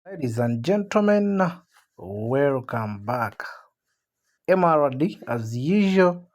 Ladies and gentlemen, welcome back. Emerald, as usual,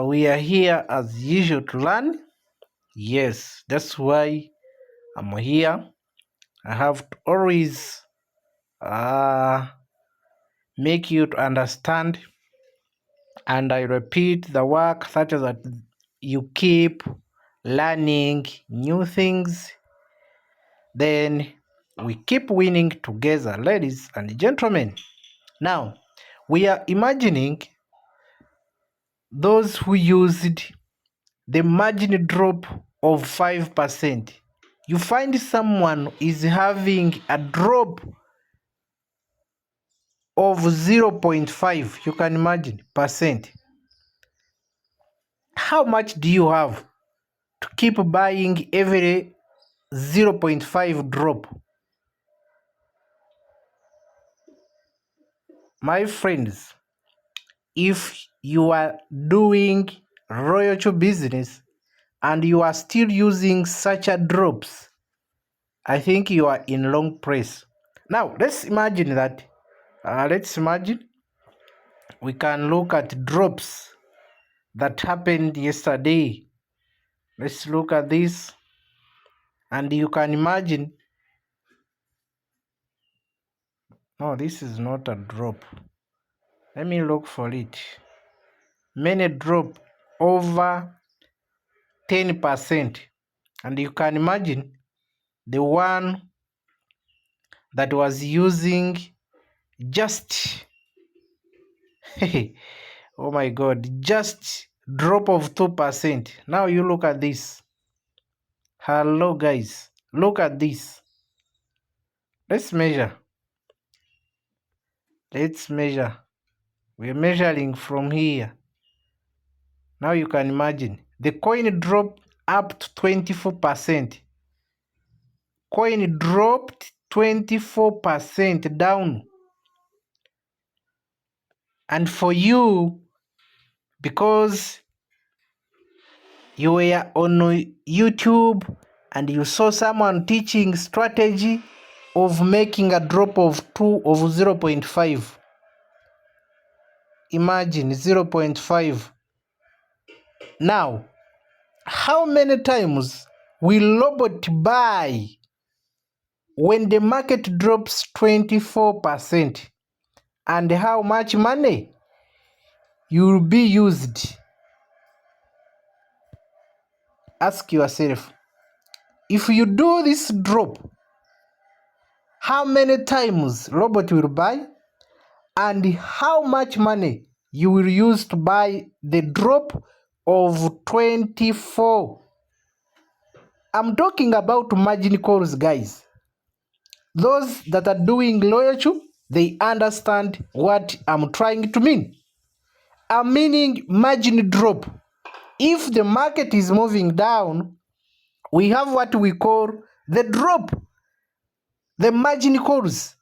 we are here as usual to learn. Yes, that's why I'm here. I have to always make you to understand, and I repeat the work such that you keep learning new things. Then we keep winning together, ladies and gentlemen. Now, we are imagining those who used the margin drop of 5%. You find someone is having a drop of 0.5, you can imagine, percent. How much do you have to keep buying every 0.5 drop? My friends, if you are doing royalty business and you are still using such a drops, I think you are in long place. Now let's imagine that we can look at drops that happened yesterday. Let's look at this, and you can imagine. No, this is not a drop. Let me look for it. Many drop over 10%, and you can imagine the one that was using just oh my god, just drop of 2%. Now you look at this. Hello guys, look at this. Let's measure. We're measuring from here. Now you can imagine the coin dropped up to 24%. Coin dropped 24% down. And for you, because you were on YouTube and you saw someone teaching strategy of making a drop of 0.5. Imagine 0.5. Now, how many times will robot buy when the market drops 24%? And how much money you will be used? Ask yourself. If you do this drop, how many times robot will buy? And how much money you will use to buy the drop of 24? I'm talking about margin calls, guys. Those that are doing loyalty, they understand what I'm trying to mean. I'm meaning margin drop. If the market is moving down, we have what we call the drop, the margin calls.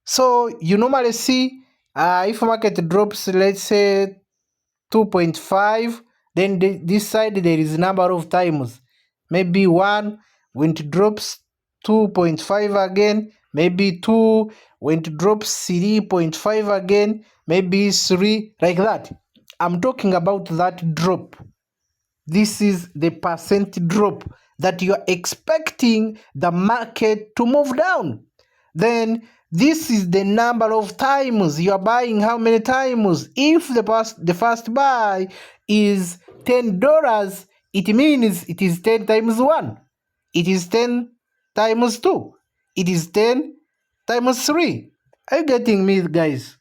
So you normally see if market drops, let's say 2.5, then this side there is number of times, maybe 1. When it drops 2.5 again, maybe 2. When it drops 3.5 again, maybe 3, like that. I'm talking about that drop. This is the percent drop that you are expecting the market to move down. Then this is the number of times you are buying. How many times? If the first buy is $10, it means it is 10 times 1. It is 10 times 2. It is 10 times 3. Are you getting me, guys?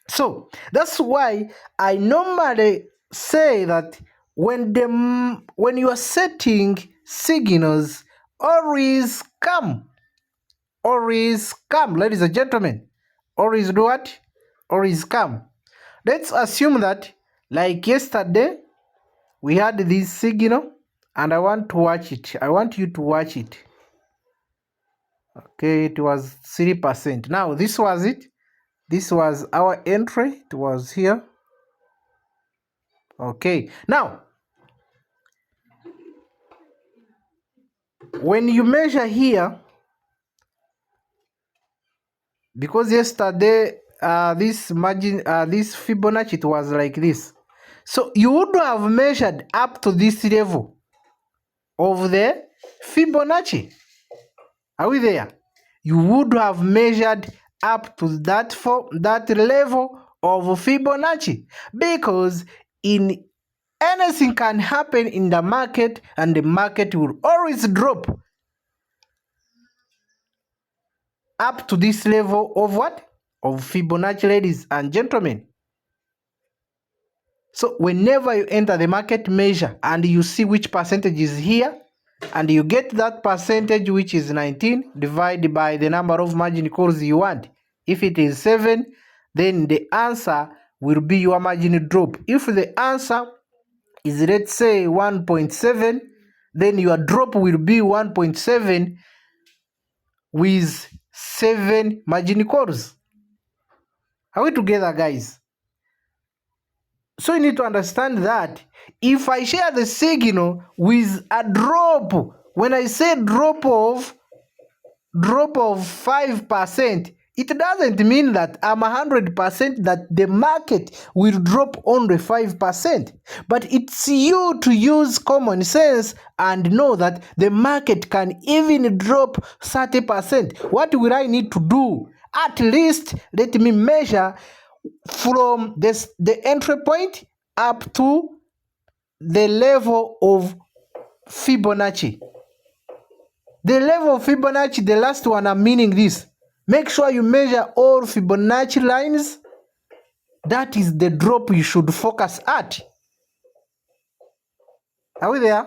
So that's why I normally say that when you are setting signals, always come, ladies and gentlemen. Always do what? Always come. Let's assume that, like yesterday, we had this signal, and I want to watch it. I want you to watch it. Okay, it was 3%. Now this was it. This was our entry. It was here. Okay, now when you measure here, because yesterday this margin, this Fibonacci, it was like this. So you would have measured up to this level of the Fibonacci. Are we there? You would have measured up to that level of Fibonacci, because in anything can happen in the market, and the market will always drop up to this level of what? Of Fibonacci, ladies and gentlemen. So whenever you enter the market, measure and you see which percentage is here, and you get that percentage, which is 19, divided by the number of margin calls you want. If it is 7, then the answer will be your margin drop. If the answer is, let's say, 1.7, then your drop will be 1.7 with 7 margin calls. Are we together, guys? So you need to understand that if I share the signal with a drop, when I say drop of 5%, it doesn't mean that I'm 100% that the market will drop only 5%. But it's you to use common sense and know that the market can even drop 30%. What will I need to do? At least let me measure from the entry point up to the level of Fibonacci. The level of Fibonacci, the last one, I'm meaning this. Make sure you measure all Fibonacci lines. That is the drop you should focus at. Are we there?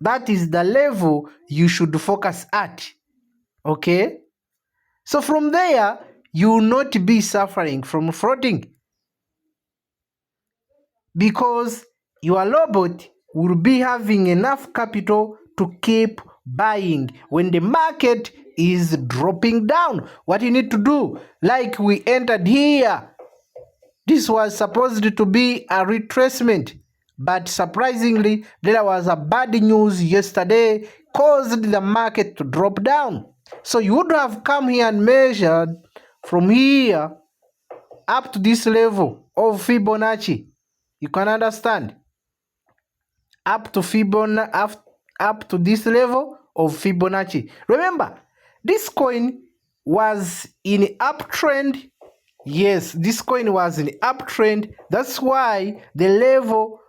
That is the level you should focus at. Okay? So from there, you will not be suffering from floating, because your robot will be having enough capital to keep buying when the market is dropping down. What you need to do, like we entered here, this was supposed to be a retracement, but surprisingly there was a bad news yesterday caused the market to drop down. So you would have come here and measured from here up to this level of Fibonacci. You can understand, up to up to this level of Fibonacci. Remember, this coin was in uptrend. Yes, this coin was in uptrend. That's why the level,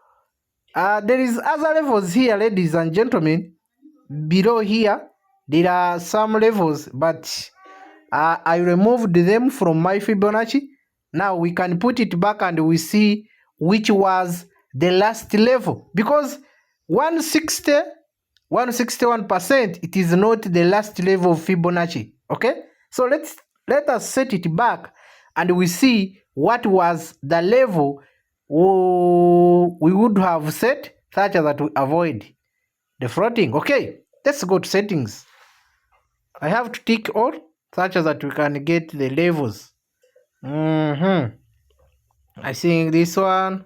there is other levels here, ladies and gentlemen. Below here, there are some levels, but I removed them from my Fibonacci. Now we can put it back and we see which was the last level, because 161%, it is not the last level of Fibonacci. Okay, so let us set it back and we see what was the level we would have set, such that we avoid the floating. Okay, let's go to settings. I have to tick all, such that we can get the levels. I think this one.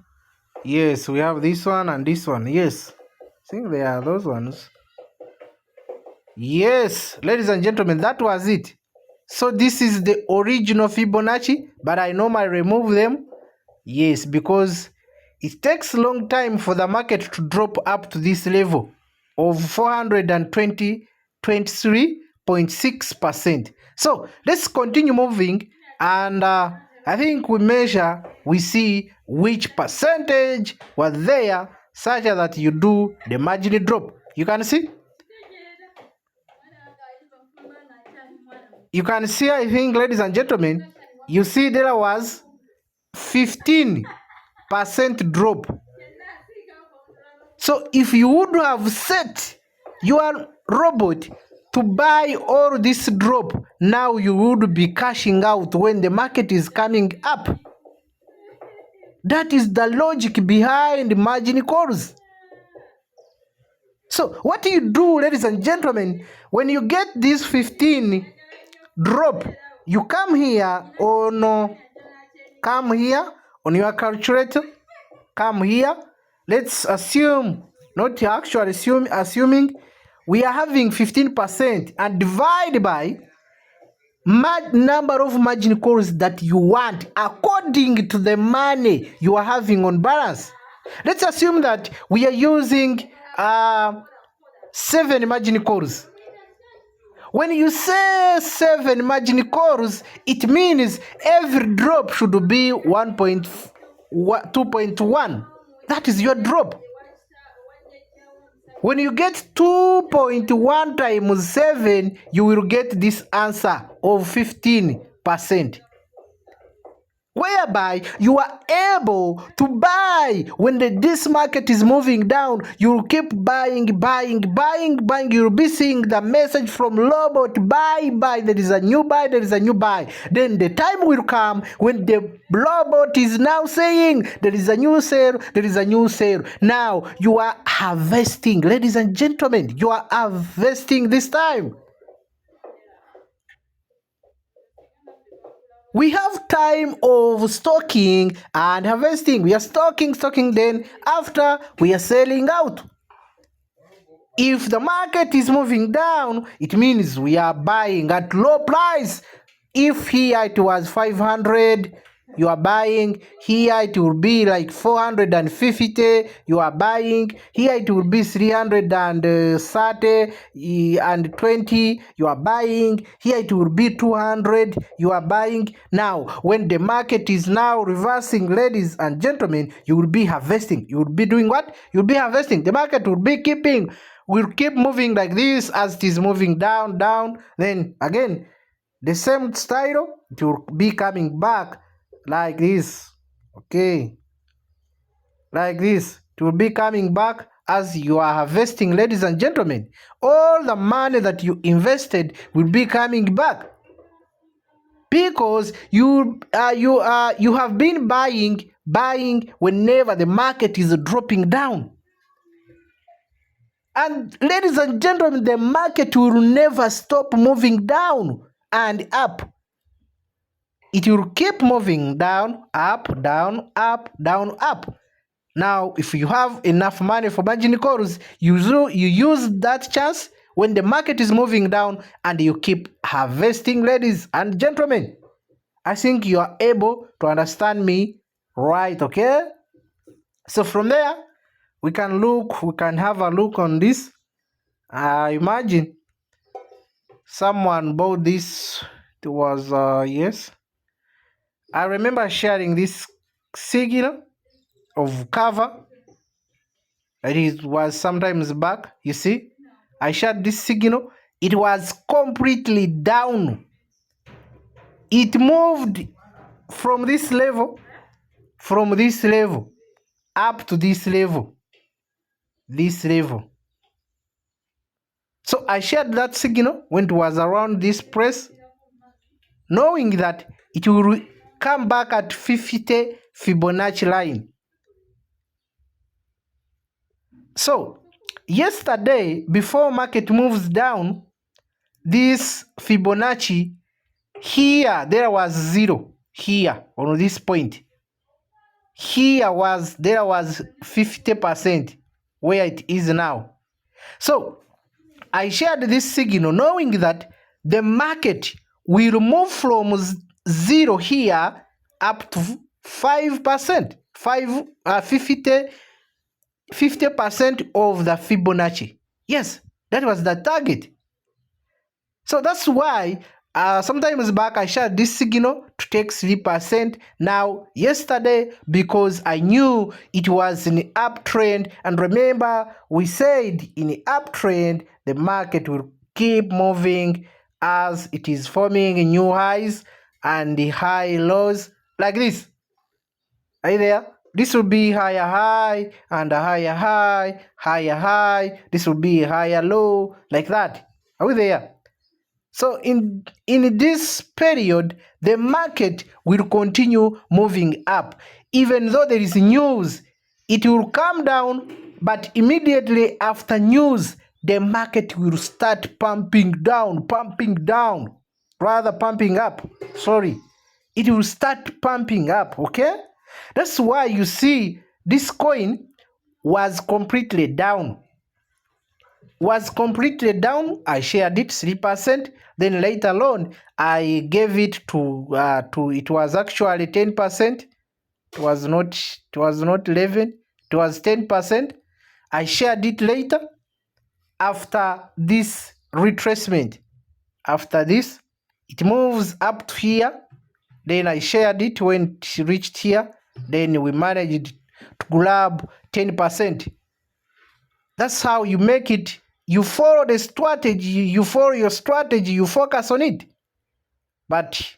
Yes, we have this one and this one. Yes, I think they are those ones. Yes, ladies and gentlemen, that was it. So this is the original Fibonacci, but I normally remove them. Yes, because it takes a long time for the market to drop up to this level of 23.6%. So let's continue moving, and I think we measure, we see which percentage was there, such that you do the margin drop. You can see. You can see, I think, ladies and gentlemen, you see there was 15% drop. So if you would have set your robot to buy all this drop, now you would be cashing out when the market is coming up. That is the logic behind margin calls. So what do you do, ladies and gentlemen, when you get this 15 drop? You come here on your calculator, come here. Let's assume, not actually assuming we are having 15%, and divide by number of margin calls that you want according to the money you are having on balance. Let's assume that we are using 7 margin calls. When you say 7 margin calls, it means every drop should be 2.1. That is your drop. When you get 2.1 times 7, you will get this answer of 15%. Whereby you are able to buy when this market is moving down. You'll keep buying. You'll be seeing the message from Robot, buy. There is a new buy. Then the time will come when the Robot is now saying there is a new sale. Now you are harvesting, ladies and gentlemen. You are harvesting this time. We have time of stocking and harvesting. We are stocking, then after we are selling out. If the market is moving down, it means we are buying at low price. If here it was 500, you are buying. Here it will be like 450, you are buying. Here it will be 330 and 20, you are buying. Here it will be 200, you are buying. Now when the market is now reversing, ladies and gentlemen, you will be harvesting. You will be doing what? You'll be harvesting. The market will keep moving like this as it is moving down. Then again, the same style, it will be coming back like this. Okay, like this. It will be coming back as you are harvesting, ladies and gentlemen. All the money that you invested will be coming back because you have been buying whenever the market is dropping down. And ladies and gentlemen, the market will never stop moving down and up. It will keep moving down, up, down, up, down, up. Now, if you have enough money for margin calls, you use that chance when the market is moving down and you keep harvesting, ladies and gentlemen. I think you are able to understand me, right? Okay? So from there, we can have a look on this. Imagine someone bought this. It was yes. I remember sharing this signal of cover. It was sometimes back. You see, I shared this signal. It was completely down. It moved from this level up to this level. So I shared that signal when it was around this price, knowing that it will come back at 50 Fibonacci line. So yesterday, before market moves down, this Fibonacci here, there was 0 here on this point. There was 50% where it is now. So I shared this signal knowing that the market will move from 0 here up to 5%, 50% of the Fibonacci. Yes, that was the target. So that's why sometimes back I shared this signal to take 3%. Now yesterday, because I knew it was in the uptrend, and remember we said in the uptrend the market will keep moving as it is forming new highs and the high lows like this. Are you there? This will be higher high and a higher high. This will be a higher low like that. Are we there? So in this period, the market will continue moving up. Even though there is news, it will come down, but immediately after news, the market will start pumping up. Sorry. It will start pumping up, okay? That's why you see this coin was completely down. was completely down, I shared it 3%. Then later on, I gave it to it was actually 10%. It was not 11. It was 10%. I shared it later after this retracement. After this, it moves up to here. Then I shared it when it reached here. Then we managed to grab 10%. That's how you make it. You follow the strategy, you follow your strategy, you focus on it. But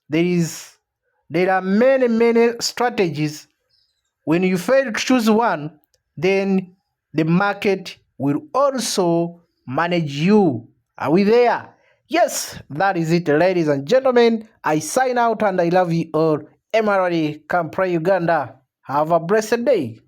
there are many strategies. When you fail to choose one, then the market will also manage you. Are we there? Yes, that is it, ladies and gentlemen. I sign out and I love you all. Emirati, Kampala, Uganda. Have a blessed day.